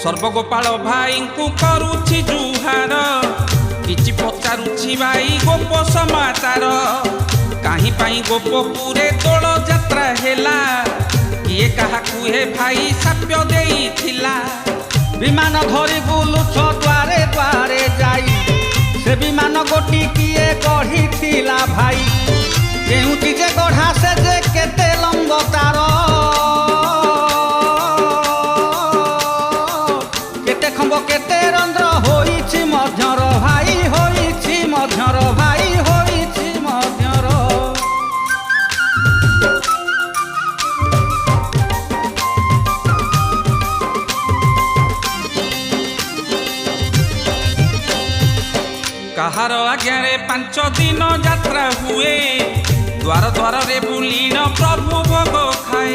सर्वगोपाल भाई को करुछि जुहार किछि पचारुछि भाई गोप समाचार काहीं पाई गोपपुरे तोड़ यात्रा हेला किए काहाकु हे भाई साप्य देइथिला विमान धरी बुलुछ द्वारे द्वारे जाई से विमान गोटी किए गढ़ी थिला भाई केउटी जे गढ़ा से जे केते लंब तार केते खंब केते रंध्र होइछि मध्यर भाई होइछि मध्यर भाई होइछि मध्यर कहार आज्ञारे 5 दिन यात्रा हुए द्वार द्वार रे बुलीन प्रभु भोग खाए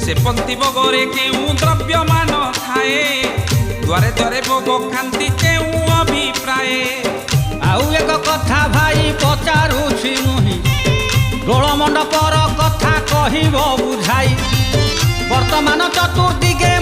से पंक्ति भोगरे केउ द्रव्यमान थाए द्वारे द्वारे भोग खांती केउ अभिप्राय आउ एक कथा भाई पचारुछि मुहि डोल मंडपर कथा कहिब बुझाई वर्तमान चतुर्दिगे